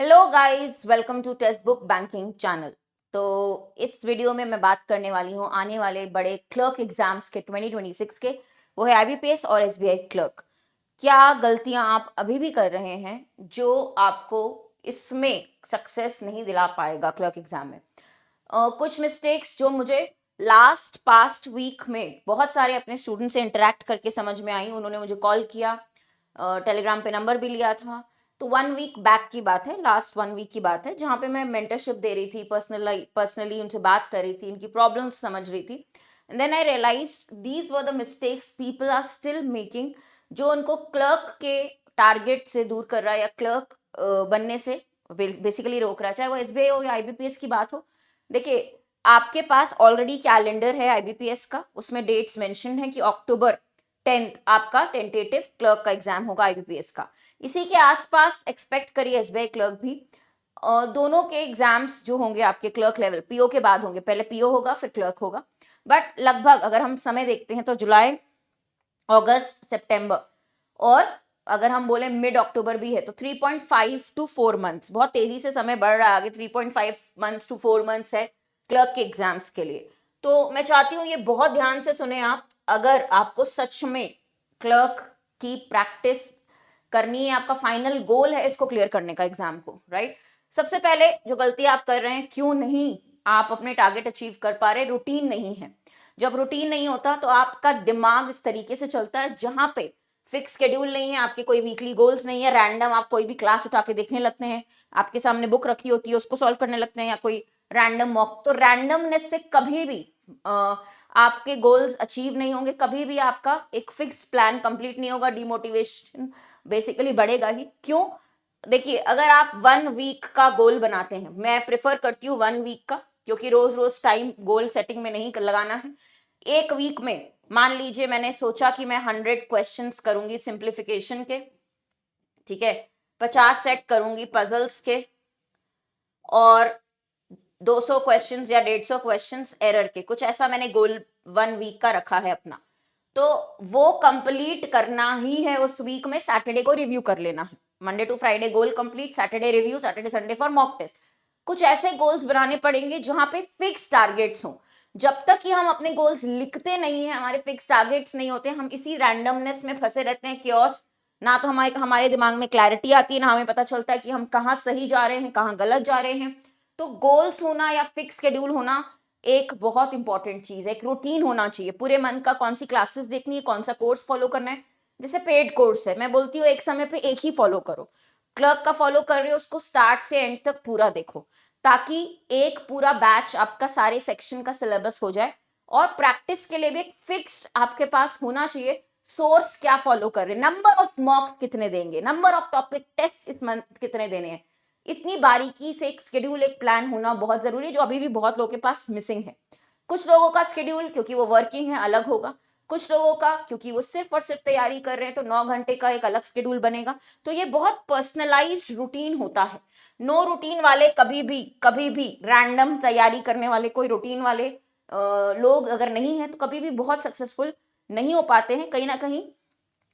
Hello guys, welcome to text book banking channel. तो इस video में मैं बात करने वाली हूँ आने वाले बड़े क्लर्क एग्जाम्स के 2026 के। वो है आईबीपीएस और एसबीआई क्लर्क। क्या गलतियां आप अभी भी कर रहे हैं जो आपको इसमें सक्सेस नहीं दिला पाएगा क्लर्क एग्जाम में। कुछ मिस्टेक्स जो मुझे लास्ट पास्ट वीक में बहुत सारे अपने स्टूडेंट से इंटरेक्ट करके समझ में आई। उन्होंने मुझे कॉल किया, टेलीग्राम पे नंबर भी लिया था। तो 1 वीक बैक की बात है, लास्ट 1 वीक की बात है, जहाँ पे मैं मेंटरशिप दे रही थी, पर्सनली उनसे बात कर रही थी, इनकी प्रॉब्लम्स समझ रही थी। And then I realize these were the mistakes people are still making, जो उनको क्लर्क के टारगेट से दूर कर रहा है या क्लर्क बनने से बेसिकली रोक रहा है, चाहे वो एसबीआई हो या आईबीपीएस की बात हो। देखिए, आपके पास ऑलरेडी कैलेंडर है आईबीपीएस का, उसमें डेट्स मेंशन है कि अक्टूबर 10th आपका टेंटेटिव क्लर्क का एग्जाम होगा आईबीपीएस का। इसी के आसपास एक्सपेक्ट करिए एसबीआई क्लर्क भी। दोनों के एग्जाम्स जो होंगे आपके क्लर्क लेवल पीओ के बाद होंगे, पहले पीओ होगा फिर क्लर्क होगा। बट लगभग अगर हम समय देखते हैं तो जुलाई, अगस्त, सितंबर और अगर हम बोले मिड अक्टूबर भी है तो 3.5 टू 4 मंथ्स, बहुत तेजी से समय बढ़ रहा है आगे। 3.5 मंथ्स टू 4 मंथ्स है क्लर्क के एग्जाम्स के लिए। तो मैं चाहती हूँ ये बहुत ध्यान से सुने आप। अगर आपको सच में क्लर्क की प्रैक्टिस करनी है, आपका फाइनल गोल है इसको क्लियर करने का एग्जाम को, राइट। सबसे पहले जो गलती आप कर रहे हैं, क्यों नहीं आप अपने टारगेट अचीव कर पा रहे, रूटीन नहीं है। जब रूटीन नहीं होता तो आपका दिमाग इस तरीके से चलता है जहां पे फिक्स शेड्यूल नहीं है, आपके कोई वीकली गोल्स नहीं है, रैंडम आप कोई भी क्लास उठा के देखने लगते हैं, आपके सामने बुक रखी होती है उसको सॉल्व करने लगते हैं, या कोई रैंडम मॉक। तो रैंडमनेस से कभी भी आपके गोल्स अचीव नहीं होंगे, कभी भी आपका एक फिक्स प्लान कंप्लीट नहीं होगा, डिमोटिवेशन बेसिकली बढ़ेगा ही। क्यों? देखिए, अगर आप 1 वीक का गोल बनाते हैं, मैं प्रेफर करती हूँ 1 वीक का, क्योंकि रोज रोज टाइम गोल सेटिंग में नहीं लगाना है। एक वीक में मान लीजिए मैंने सोचा कि मैं 100 क्वेश्चंस करूंगी सिंप्लीफिकेशन के, ठीक है, 50 सेट करूंगी पजल्स के, और 200 क्वेश्चंस या 150 क्वेश्चंस एरर के, कुछ ऐसा मैंने गोल 1 वीक का रखा है अपना। तो वो कंप्लीट करना ही है उस वीक में। सैटरडे को रिव्यू कर लेना है, Monday to Friday goal complete, Saturday review, Saturday Sunday for mock test. कुछ ऐसे गोल्स बनाने पड़ेंगे जहां पे फिक्स टारगेट्स हों। जब तक कि हम अपने गोल्स लिखते नहीं है, हमारे फिक्स टारगेट्स नहीं होते, हम इसी रैंडमनेस में फंसे रहते हैं, क्योस। ना तो हमारे दिमाग में क्लैरिटी आती है, ना हमें पता चलता है कि हम कहाँ सही जा रहे हैं, कहाँ गलत जा रहे हैं। तो गोल्स होना या फिक्स शेड्यूल होना एक बहुत इंपॉर्टेंट चीज है। एक रूटीन होना चाहिए पूरे मंथ का, कौन सी क्लासेस देखनी है, कौन सा कोर्स फॉलो करना है। जैसे पेड कोर्स है, मैं बोलती हूँ एक समय पे एक ही फॉलो करो। क्लर्क का फॉलो कर रहे हो, उसको स्टार्ट से एंड तक पूरा देखो, ताकि एक पूरा बैच आपका सारे सेक्शन का सिलेबस हो जाए। और प्रैक्टिस के लिए भी एक फिक्स्ड आपके पास होना चाहिए सोर्स, क्या फॉलो कर रहे हैं, नंबर ऑफ मॉक्स कितने देंगे, नंबर ऑफ टॉपिक टेस्ट इस मंथ कितने देने हैं। इतनी बारीकी से एक शेड्यूल, एक प्लान होना बहुत जरूरी है, जो अभी भी बहुत लोगों के पास मिसिंग है। कुछ लोगों का शेड्यूल क्योंकि वो वर्किंग है अलग होगा, कुछ लोगों का क्योंकि वो सिर्फ और सिर्फ तैयारी कर रहे हैं तो 9 घंटे का एक अलग शेड्यूल बनेगा। तो ये बहुत पर्सनलाइज्ड रूटीन होता है। नो रूटीन वाले कभी भी रैंडम तैयारी करने वाले, कोई रूटीन वाले लोग अगर नहीं है तो कभी भी बहुत सक्सेसफुल नहीं हो पाते हैं। कहीं ना कहीं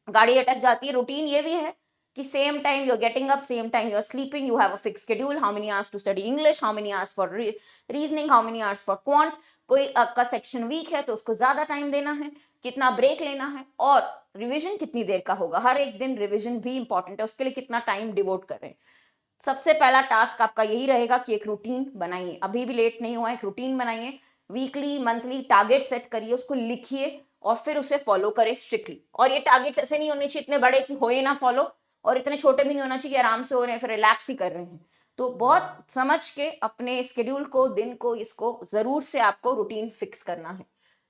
गाड़ी अटक जाती है। रूटीन ये भी है कि same time you are getting up, same time you are sleeping, you have a fix schedule, how many hours to study English, how many hours for reasoning, how many hours for quant. कोई का section week है तो उसको ज्यादा time देना है, कितना break लेना है, और रिविजन कितनी देर का होगा, हर एक दिन रिविजन भी इंपॉर्टेंट है, उसके लिए कितना टाइम डिवोट कर रहे हैं। सबसे पहला टास्क आपका यही रहेगा कि एक रूटीन बनाइए, अभी भी लेट नहीं हुआ, एक रूटीन बनाइए, वीकली मंथली टारगेट सेट करिए, उसको लिखिए और फिर उसे फॉलो करें स्ट्रिक्टली। और ये टारगेट्स ऐसे नहीं होने चाहिए इतने बड़े कि होए ना फॉलो, और इतने छोटे भी नहीं होना चाहिए कि आराम से हो रहे हैं फिर रिलैक्स ही कर रहे हैं। तो बहुत समझ के अपने स्केड्यूल को, दिन को, इसको जरूर से आपको रूटीन फिक्स करना है।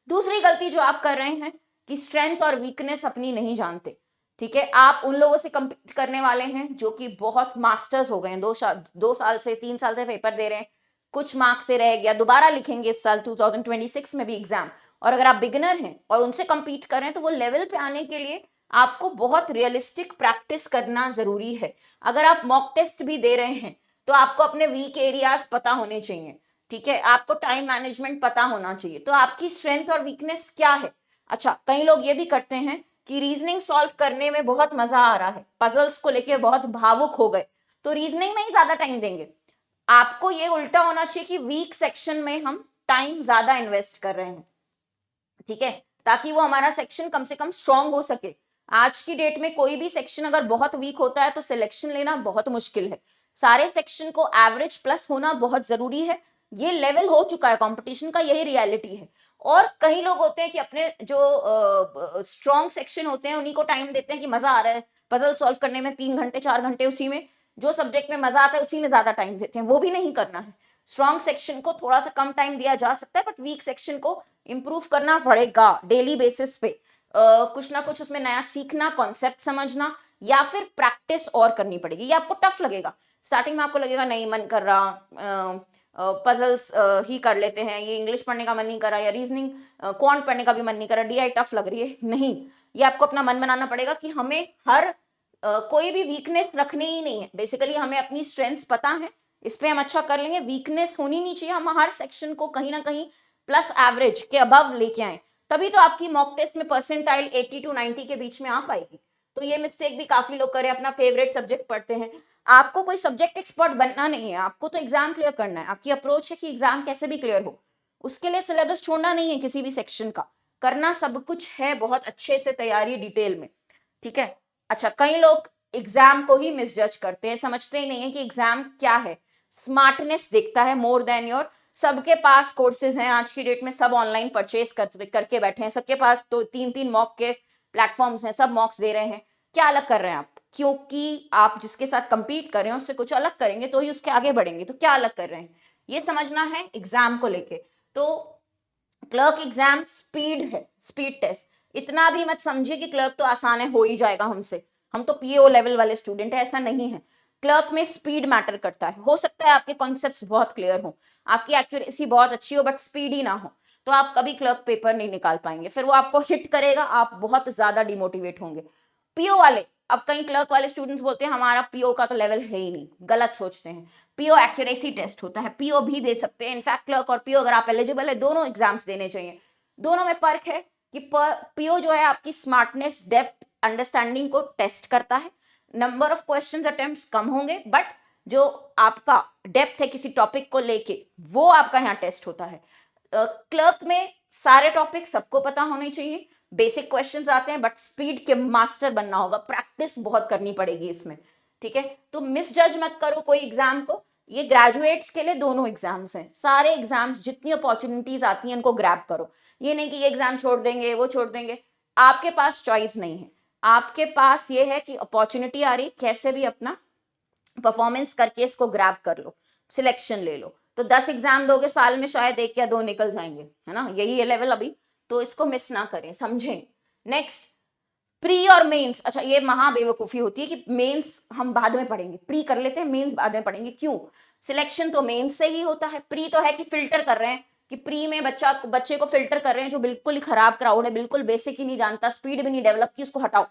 दूसरी गलती जो आप कर रहे हैं कि स्ट्रेंथ और वीकनेस अपनी नहीं जानते। ठीक है, आप उन लोगों से compete करने वाले हैं जो कि बहुत मास्टर्स हो गए हैं, 2 साल से 3 साल से पेपर दे रहे हैं, कुछ मार्क्स से रह गया, दोबारा लिखेंगे इस साल 2026 में भी एग्जाम। और अगर आप बिगिनर हैं और उनसे compete कर रहे हैं तो वो लेवल पे आने के लिए आपको बहुत रियलिस्टिक प्रैक्टिस करना जरूरी है। अगर आप मॉक टेस्ट भी दे रहे हैं तो आपको अपने वीक एरियाज पता होने चाहिए। ठीक है, आपको टाइम मैनेजमेंट पता होना चाहिए, तो आपकी स्ट्रेंथ और वीकनेस क्या है। अच्छा, कई लोग ये भी करते हैं कि रीजनिंग सॉल्व करने में बहुत मजा आ रहा है, पजल्स को लेके बहुत भावुक हो गए, तो रीजनिंग में ही ज्यादा टाइम देंगे। आपको ये उल्टा होना चाहिए कि वीक सेक्शन में हम टाइम ज्यादा इन्वेस्ट कर रहे हैं, ठीक है, ताकि वो हमारा सेक्शन कम से कम स्ट्रांग हो सके। आज की डेट में कोई भी सेक्शन अगर बहुत वीक होता है तो सिलेक्शन लेना बहुत मुश्किल है। सारे सेक्शन को एवरेज प्लस होना बहुत जरूरी है। ये लेवल हो चुका है कंपटीशन का, यही रियलिटी है। और कई लोग होते हैं कि अपने जो स्ट्रॉन्ग सेक्शन होते हैं उन्हीं को टाइम देते हैं कि मजा आ रहा है पजल सॉल्व करने में, 3 घंटे 4 घंटे उसी में, जो सब्जेक्ट में मजा आता है उसी में ज्यादा टाइम देते हैं। वो भी नहीं करना है। स्ट्रॉन्ग सेक्शन को थोड़ा सा कम टाइम दिया जा सकता है, बट वीक सेक्शन को इंप्रूव करना पड़ेगा डेली बेसिस पे। कुछ ना कुछ उसमें नया सीखना, कॉन्सेप्ट समझना, या फिर प्रैक्टिस और करनी पड़ेगी। ये आपको टफ लगेगा स्टार्टिंग में, आपको लगेगा नहीं मन कर रहा, पजल्स ही कर लेते हैं, ये इंग्लिश पढ़ने का मन नहीं कर रहा, या रीजनिंग क्वांट पढ़ने का भी मन नहीं कर रहा, डीआई टफ लग रही है। नहीं, ये आपको अपना मन बनाना पड़ेगा कि हमें हर कोई भी वीकनेस रखनी ही नहीं है। बेसिकली हमें अपनी स्ट्रेंथ्स पता है, इस पे हम अच्छा कर लेंगे, वीकनेस होनी नहीं चाहिए। हम हर सेक्शन को कहीं ना कहीं प्लस एवरेज के अबव लेके आए, तभी तो आपकी मॉक टेस्ट में परसेंटाइल 80 to 90 के बीच में आ पाएगी। तो ये मिस्टेक भी काफी लोग करें, अपना फेवरेट सब्जेक्ट पढ़ते हैं। आपको कोई सब्जेक्ट एक्सपर्ट बनना नहीं है, आपको तो एग्जाम क्लियर करना है। आपकी अप्रोच है कि एग्जाम कैसे भी क्लियर हो, उसके लिए सिलेबस छोड़ना नहीं है किसी भी सेक्शन का, करना सब कुछ है बहुत अच्छे से तैयारी डिटेल में, ठीक है। अच्छा, कई लोग एग्जाम को ही मिसजज करते हैं, समझते ही नहीं है कि एग्जाम क्या है। स्मार्टनेस देखता है मोर देन योर। सबके पास कोर्सेज हैं आज की डेट में, सब ऑनलाइन परचेज करके बैठे हैं, सबके पास तो 3-3 मॉक के प्लेटफॉर्म्स हैं, सब मॉक्स दे रहे हैं। क्या अलग कर रहे हैं आप? क्योंकि आप जिसके साथ कंपीट कर रहे हैं उससे कुछ अलग करेंगे तो ही उसके आगे बढ़ेंगे। तो क्या अलग कर रहे हैं, ये समझना है एग्जाम को लेके। तो क्लर्क एग्जाम स्पीड है, स्पीड टेस्ट। इतना भी मत समझिए कि क्लर्क तो आसान है, हो ही जाएगा हमसे, हम तो पीओ लेवल वाले स्टूडेंट है, ऐसा नहीं है। क्लर्क में स्पीड मैटर करता है। हो सकता है आपके कॉन्सेप्ट्स बहुत क्लियर हो, आपकी एक्यूरेसी बहुत अच्छी हो, बट स्पीड ही ना हो, तो आप कभी क्लर्क पेपर नहीं निकाल पाएंगे। फिर वो आपको हिट करेगा, आप बहुत ज्यादा डिमोटिवेट होंगे। पीओ वाले, अब कई क्लर्क वाले स्टूडेंट्स बोलते हैं हमारा पीओ का तो लेवल है ही नहीं, गलत सोचते हैं। पीओ एक्यूरेसी टेस्ट होता है, पीओ भी दे सकते हैं। इनफैक्ट क्लर्क और पीओ अगर आप एलिजिबल है, दोनों एग्जाम्स देने चाहिए। दोनों में फर्क है कि पीओ जो है आपकी स्मार्टनेस, डेप्थ, अंडरस्टैंडिंग को टेस्ट करता है। नंबर ऑफ क्वेश्चंस अटेम्प्ट्स कम होंगे, बट जो आपका डेप्थ है किसी टॉपिक को लेके, वो आपका यहाँ टेस्ट होता है। क्लर्क में सारे टॉपिक सबको पता होने चाहिए, बेसिक क्वेश्चंस आते हैं, बट स्पीड के मास्टर बनना होगा, प्रैक्टिस बहुत करनी पड़ेगी इसमें, ठीक है। तो मिस जज मत करो कोई एग्जाम को। ये ग्रेजुएट्स के लिए दोनों एग्जाम्स हैं, सारे एग्जाम्स जितनी अपॉर्चुनिटीज आती हैं उनको ग्रैब करो। ये नहीं कि ये एग्जाम छोड़ देंगे वो छोड़ देंगे, आपके पास चॉइस नहीं है। आपके पास ये है कि अपॉर्चुनिटी आ रही, कैसे भी अपना परफॉर्मेंस करके इसको ग्रैब कर लो, सिलेक्शन ले लो। तो 10 एग्जाम दोगे साल में, शायद 1 या 2 निकल जाएंगे, है ना, यही है लेवल अभी। तो इसको मिस ना करें, समझें। नेक्स्ट, प्री और मेंस। अच्छा, ये महा बेवकूफी होती है कि मेंस हम बाद में पढ़ेंगे, प्री कर लेते हैं, मेंस बाद में पढ़ेंगे। क्यों? सिलेक्शन तो मेंस से ही होता है, प्री तो है कि फिल्टर कर रहे हैं, कि प्री में बच्चे को फिल्टर कर रहे हैं जो बिल्कुल ही खराब क्राउड है, बिल्कुल बेसिक ही नहीं जानता, स्पीड भी नहीं डेवलप की, उसको हटाओ,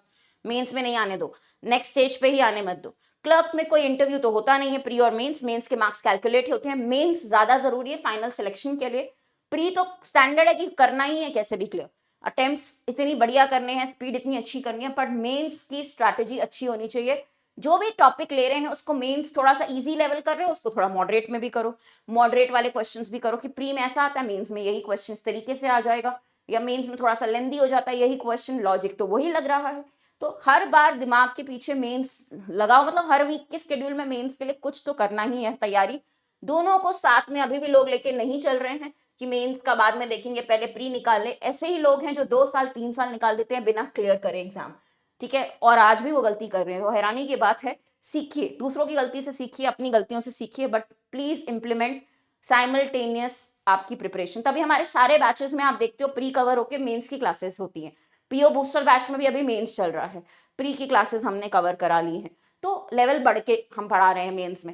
मेंस में नहीं आने दो, नेक्स्ट स्टेज पे ही आने मत दो। क्लर्क में कोई इंटरव्यू तो होता नहीं है, प्री और मेंस के मार्क्स कैलकुलेट होते हैं। मेंस ज्यादा जरूरी है फाइनल सिलेक्शन के लिए, प्री तो स्टैंडर्ड है कि करना ही है कैसे भी क्लियर, अटेम्प्ट्स इतनी बढ़िया करने हैं, स्पीड इतनी अच्छी करनी है, पर मेंस की स्ट्रैटेजी अच्छी होनी चाहिए। जो भी टॉपिक ले रहे हैं उसको मेंस थोड़ा सा इजी लेवल कर रहे हो, उसको थोड़ा मॉडरेट में भी करो, मॉडरेट वाले क्वेश्चंस भी करो कि प्री में ऐसा आता है, मेंस में यही क्वेश्चन तरीके से आ जाएगा, या मेंस में थोड़ा सा लेंदी हो जाता है यही क्वेश्चन, लॉजिक तो वही लग रहा है। तो हर बार दिमाग के पीछे मेंस लगाओ, मतलब हर वीक के शेड्यूल में मेंस के लिए कुछ तो करना ही है तैयारी। दोनों को साथ में अभी भी लोग लेके नहीं चल रहे हैं कि मेंस का बाद में देखेंगे, पहले प्री निकाल ले। ऐसे ही लोग हैं जो 2 साल 3 साल निकाल देते हैं बिना क्लियर करे एग्जाम, ठीक है, और आज भी वो गलती कर रहे हैं। वो हैरानी की बात है। सीखिए, दूसरों की गलती से सीखिए, अपनी गलतियों से सीखिए, बट प्लीज इंप्लीमेंट साइमल्टेनियस आपकी प्रिपरेशन। तभी हमारे सारे बैचेस में आप देखते हो प्री कवर होकर मेंस की क्लासेस होती हैं। पीओ बूस्टर बैच में भी अभी मेंस चल रहा है, प्री की क्लासेस हमने कवर करा ली हैं, तो लेवल बढ़ के हम पढ़ा रहे हैं मेंस में।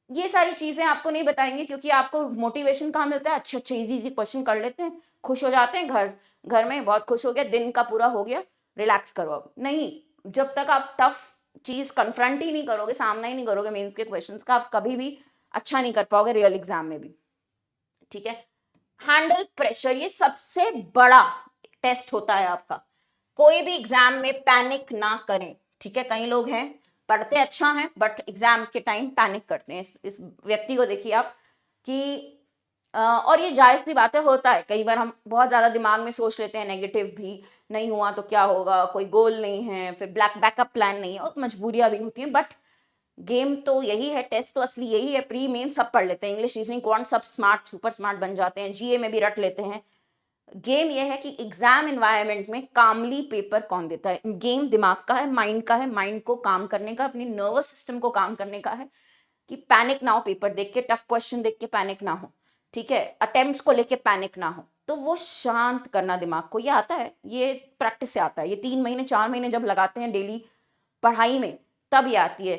ये सारी चीजें आपको नहीं बताएंगे, क्योंकि आपको मोटिवेशन कहाँ मिलता है, अच्छे अच्छे इजी इजी क्वेश्चन कर लेते हैं, खुश हो जाते हैं, घर में बहुत खुश हो गया, दिन का पूरा हो गया, रिलैक्स करो। अब नहीं, जब तक आप टफ चीज कन्फ्रंट ही नहीं करोगे, सामना ही नहीं करोगे मेंस के क्वेश्चंस का, आप कभी भी अच्छा नहीं कर पाओगे रियल एग्जाम में भी, ठीक है। हैंडल प्रेशर, ये सबसे बड़ा टेस्ट होता है आपका। कोई भी एग्जाम में पैनिक ना करें, ठीक है। कई लोग हैं पढ़ते अच्छा है बट एग्जाम के टाइम पैनिक करते हैं। इस व्यक्ति को देखिए आप कि और ये जायज़ सी बात है, होता है कई बार हम बहुत ज़्यादा दिमाग में सोच लेते हैं नेगेटिव भी, नहीं हुआ तो क्या होगा, कोई गोल नहीं है, फिर बैकअप प्लान नहीं है और मजबूरियां भी होती हैं। बट गेम तो यही है, टेस्ट तो असली यही है। प्री मेन सब पढ़ लेते हैं, इंग्लिश रीजनिंग क्वांट सब स्मार्ट सुपर स्मार्ट बन जाते हैं, जीए में भी रट लेते हैं। गेम ये है कि एग्जाम एनवायरनमेंट में कामली पेपर कौन देता है। गेम दिमाग का है, माइंड का है, माइंड को काम करने का, अपनी नर्वस सिस्टम को काम करने का है कि पैनिक ना हो, पेपर देख के, टफ क्वेश्चन देख के पैनिक ना हो, ठीक है, अटेम्प्ट्स को लेके पैनिक ना हो। तो वो शांत करना दिमाग को, ये आता है, ये प्रैक्टिस से आता है। ये 3 महीने 4 महीने जब लगाते हैं डेली पढ़ाई में, तब ये आती है,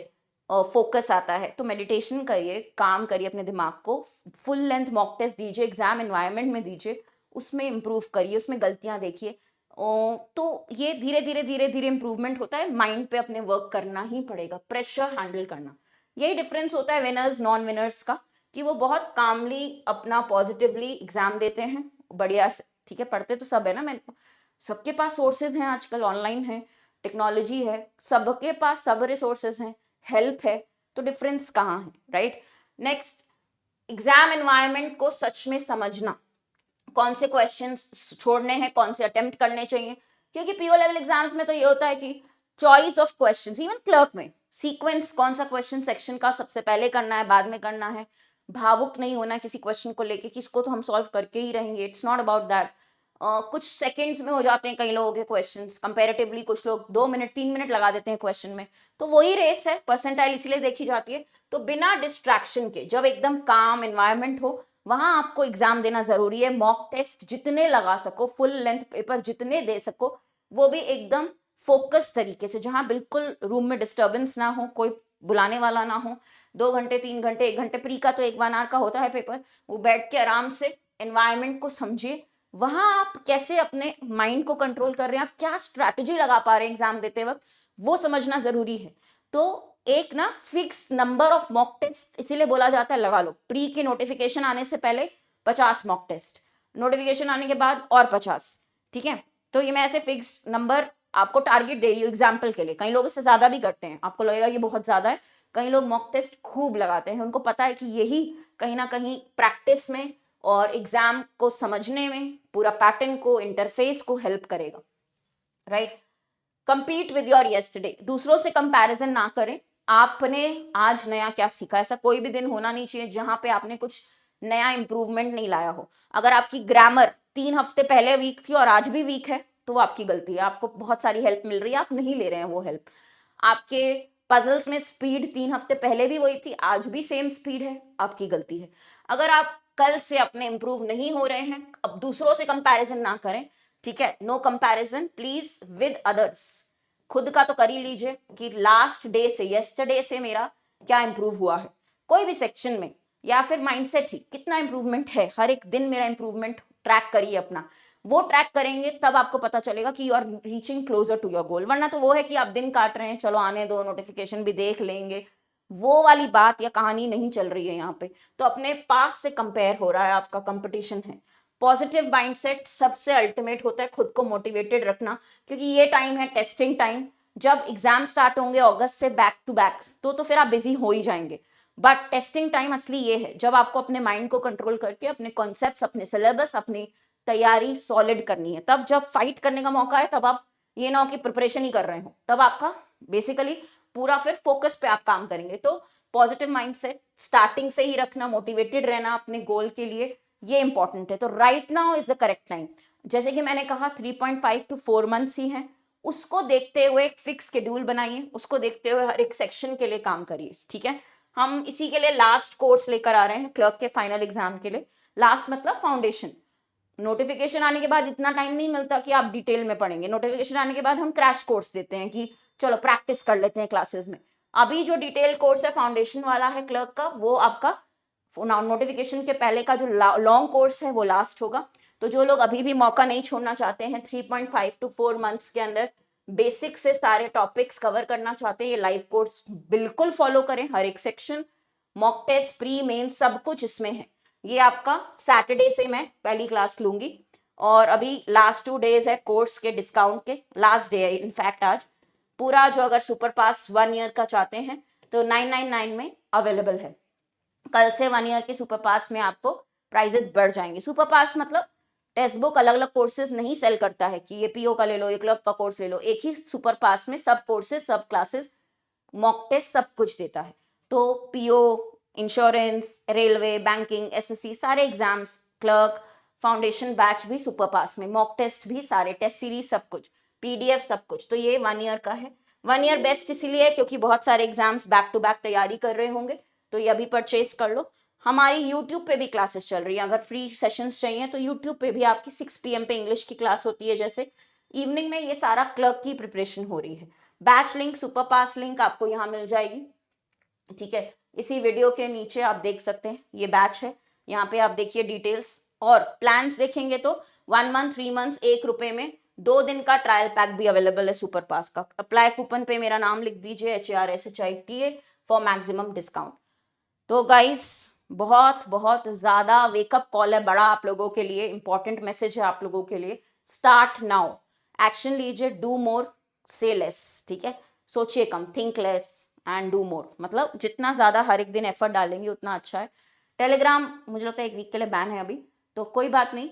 फोकस आता है। तो मेडिटेशन करिए, काम करिए अपने दिमाग को, फुल लेंथ मॉक टेस्ट दीजिए, एग्जाम एनवायरनमेंट में दीजिए, उसमें इम्प्रूव करिए, उसमें गलतियां देखिए। तो ये धीरे धीरे धीरे धीरे इंप्रूवमेंट होता है। माइंड पे अपने वर्क करना ही पड़ेगा, प्रेशर हैंडल करना। यही डिफरेंस होता है विनर्स नॉन विनर्स का, कि वो बहुत कामली अपना पॉजिटिवली एग्जाम देते हैं, बढ़िया से, ठीक है, पढ़ते तो सब है ना, मैं सबके पास सोर्सेज हैं, आजकल ऑनलाइन है, टेक्नोलॉजी है, सबके पास सब रिसोर्सेज हैं, हेल्प है। तो डिफरेंस कहाँ है, राइट। नेक्स्ट, एग्जाम एनवायरनमेंट को सच में समझना, कौन से क्वेश्चंस छोड़ने हैं, कौन से अटेम्प्ट करने चाहिए। क्योंकि पीओ लेवल एग्जाम्स में तो ये होता है कि choice of questions, even clerk में सीक्वेंस, कौन सा क्वेश्चन सेक्शन का सबसे पहले करना है, बाद में करना है। भावुक नहीं होना किसी क्वेश्चन को लेके, किसको तो हम सॉल्व करके ही रहेंगे, इट्स नॉट अबाउट दैट। कुछ सेकंड्स में हो जाते हैं कई लोगों के क्वेश्चंस, कंपैरेटिवली कुछ लोग 2 मिनट 3 मिनट लगा देते हैं क्वेश्चन में। तो वही रेस है, परसेंटाइल इसीलिए देखी जाती है। तो बिना डिस्ट्रैक्शन के, जब एकदम काम एनवायरनमेंट हो, वहां आपको एग्जाम देना जरूरी है। मॉक टेस्ट जितने लगा सको, फुल लेंथ पेपर जितने दे सको, वो भी एकदम फोकस तरीके से, जहां बिल्कुल रूम में डिस्टर्बेंस ना हो, कोई बुलाने वाला ना हो। 2 घंटे 3 घंटे 1 घंटे, प्री का तो 1 आवर का होता है पेपर, वो बैठ के आराम से एनवायरनमेंट को समझिए। वहां आप कैसे अपने माइंड को कंट्रोल कर रहे हैं, आप क्या स्ट्रैटेजी लगा पा रहे हैं एग्जाम देते वक्त, वो समझना जरूरी है। तो एक ना fixed number of mock test इसीलिए बोला जाता है लगा लो। प्री के नोटिफिकेशन आने से पहले 50 मॉक टेस्ट, नोटिफिकेशन आने के बाद और 50, ठीक है। तो ये मैं ऐसे फिक्स्ड नंबर आपको टारगेट दे रही हूँ एग्जाम्पल के लिए। कई लोग इससे ज्यादा भी करते हैं, आपको लगेगा ये बहुत ज्यादा है। कई लोग मॉक टेस्ट खूब लगाते हैं, उनको पता है कि यही कहीं ना कहीं प्रैक्टिस में और एग्जाम को समझने में, पूरा पैटर्न को, इंटरफेस को हेल्प करेगा, right. Compete with your yesterday, दूसरों से कंपैरिजन ना करें। आपने आज नया क्या सीखा, ऐसा कोई भी दिन होना नहीं चाहिए जहां पे आपने कुछ नया इंप्रूवमेंट नहीं लाया हो। अगर आपकी ग्रामर 3 हफ्ते पहले वीक थी और आज भी वीक है, तो वो आपकी गलती है। आपको बहुत सारी हेल्प मिल रही है, आप नहीं ले रहे हैं वो हेल्प। आपके पजल्स में स्पीड 3 हफ्ते पहले भी वही थी, आज भी सेम स्पीड है, आपकी गलती है। अगर आप कल से अपने इंप्रूव नहीं हो रहे हैं, अब दूसरों से कंपैरिजन ना करें, ठीक है। No comparison please with others, खुद का तो कर ही लीजिए कि लास्ट डे से, यस्टरडे से मेरा क्या इंप्रूव हुआ है, कोई भी सेक्शन में, या फिर माइंडसेट ही कितना इंप्रूवमेंट है, हर एक दिन मेरा इंप्रूवमेंट ट्रैक करिए अपना। वो ट्रैक करेंगे तब आपको पता चलेगा कि you are reaching closer to your goal. वरना तो वो है कि आप दिन काट रहे हैं, चलो आने दो, नोटिफिकेशन भी देख लेंगे, वो वाली बात या कहानी नहीं चल रही है यहाँ पे। तो अपने पास से कंपेयर हो रहा है, आपका कंपटीशन है। पॉजिटिव माइंडसेट सबसे अल्टीमेट होता है, खुद को मोटिवेटेड रखना, क्योंकि ये टाइम है टेस्टिंग टाइम। जब एग्जाम स्टार्ट होंगे अगस्त से बैक टू बैक, तो फिर आप बिजी हो ही जाएंगे। बट टेस्टिंग टाइम असली ये है जब आपको अपने माइंड को कंट्रोल करके अपने कॉन्सेप्ट्स, अपने सिलेबस, अपनी तैयारी सॉलिड करनी है। तब जब फाइट करने का मौका है, तब आप ये ना हो कि प्रिपरेशन ही कर रहे हो, तब आपका बेसिकली पूरा फिर फोकस पे आप काम करेंगे। तो पॉजिटिव माइंडसेट स्टार्टिंग से ही रखना, मोटिवेटेड रहना अपने गोल के लिए, ये इंपॉर्टेंट है। तो right now is the correct time. जैसे कि मैंने कहा 3.5 to 4 मंथ्स ही हैं, उसको देखते हुए एक फिक्स शेड्यूल बनाइए, उसको देखते हुए हर एक सेक्शन के लिए काम करिए, ठीक है। हम इसी के लिए लास्ट कोर्स लेकर आ रहे हैं क्लर्क के फाइनल एग्जाम के लिए। लास्ट मतलब फाउंडेशन। नोटिफिकेशन आने के बाद इतना टाइम नहीं मिलता कि आप डिटेल में पढ़ेंगे। नोटिफिकेशन आने के बाद हम क्रैश कोर्स देते हैं कि चलो प्रैक्टिस कर लेते हैं क्लासेस में। अभी जो डिटेल कोर्स है फाउंडेशन वाला है क्लर्क का, वो आपका नोटिफिकेशन के पहले का जो लॉन्ग कोर्स है वो लास्ट होगा। तो जो लोग अभी भी मौका नहीं छोड़ना चाहते हैं, 3.5 to 4 मंथ्स के अंदर बेसिक से सारे टॉपिक्स कवर करना चाहते हैं, ये लाइव कोर्स बिल्कुल फॉलो करें। हर एक section, mock test, pre main, सब कुछ इसमें है। ये आपका सैटरडे से मैं पहली क्लास लूंगी, और अभी लास्ट 2 डेज है कोर्स के डिस्काउंट के, लास्ट डे है इनफैक्ट आज। पूरा जो अगर सुपर पास 1 ईयर का चाहते हैं तो 999 में अवेलेबल है। कल से 1 ईयर के सुपर पास में आपको प्राइजेस बढ़ जाएंगे। सुपर पास मतलब टेक्स्ट बुक अलग अलग कोर्सेज नहीं सेल करता है कि ये पीओ का ले लो, ये क्लब का कोर्स ले लो, एक ही सुपर पास में सब कोर्सेज, सब क्लासेस, मॉक टेस्ट सब कुछ देता है। तो PO, insurance, railway, banking, SSC सारे एग्जाम्स, क्लर्क, फाउंडेशन बैच भी सुपर पास में, मॉक टेस्ट भी सारे, टेस्ट सीरीज सब कुछ, पीडीएफ सब कुछ। तो ये 1 ईयर का है। 1 ईयर बेस्ट इसीलिए है क्योंकि बहुत सारे एग्जाम्स बैक टू बैक तैयारी कर रहे होंगे, तो ये अभी परचेज कर लो। हमारी यूट्यूब पे भी क्लासेस चल रही हैं, अगर फ्री सेशंस चाहिए तो यूट्यूब पे भी आपकी 6 PM पे इंग्लिश की क्लास होती है। जैसे इवनिंग में ये सारा क्लर्क की प्रिपरेशन हो रही है। बैच लिंक, सुपर पास लिंक आपको यहाँ मिल जाएगी, ठीक है। इसी वीडियो के नीचे आप देख सकते हैं ये बैच है, यहाँ पे आप देखिए डिटेल्स और प्लान्स देखेंगे तो 1 मंथ, 3 मंथ्स 1 रुपए में 2 दिन का ट्रायल पैक भी अवेलेबल है सुपर पास का। अप्लाई कूपन पे मेरा नाम लिख दीजिए HARSHITA फॉर मैक्सिमम डिस्काउंट। तो गाइस बहुत बहुत ज्यादा वेकअप कॉल है बड़ा आप लोगों के लिए, इंपॉर्टेंट मैसेज है आप लोगों के लिए। स्टार्ट नाउ, एक्शन लीजिए, डू मोर से लेस, ठीक है। सोचिए कम, think less and do more, मतलब जितना ज्यादा हर एक दिन एफर्ट डालेंगे उतना अच्छा है। टेलीग्राम मुझे लगता है 1 वीक के लिए बैन है अभी, तो कोई बात नहीं,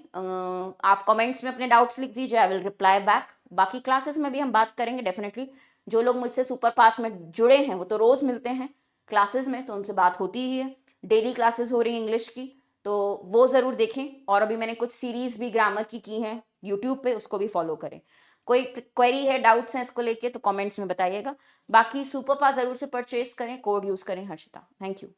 आप कमेंट्स में अपने डाउट्स लिख दीजिए, आई विल रिप्लाई बैक। बाकी क्लासेस में भी हम बात करेंगे डेफिनेटली। जो लोग मुझसे सुपर पास में जुड़े हैं वो तो रोज मिलते हैं क्लासेस में, तो उनसे बात होती ही है। डेली क्लासेस हो रही है इंग्लिश की, तो वो ज़रूर देखें। और अभी मैंने कुछ सीरीज़ भी ग्रामर की हैं यूट्यूब पे, उसको भी फॉलो करें। कोई क्वेरी है, डाउट्स हैं इसको लेके तो कमेंट्स में बताइएगा। बाकी सुपर पास ज़रूर से परचेज करें, कोड यूज़ करें हर्षिता। Thank you.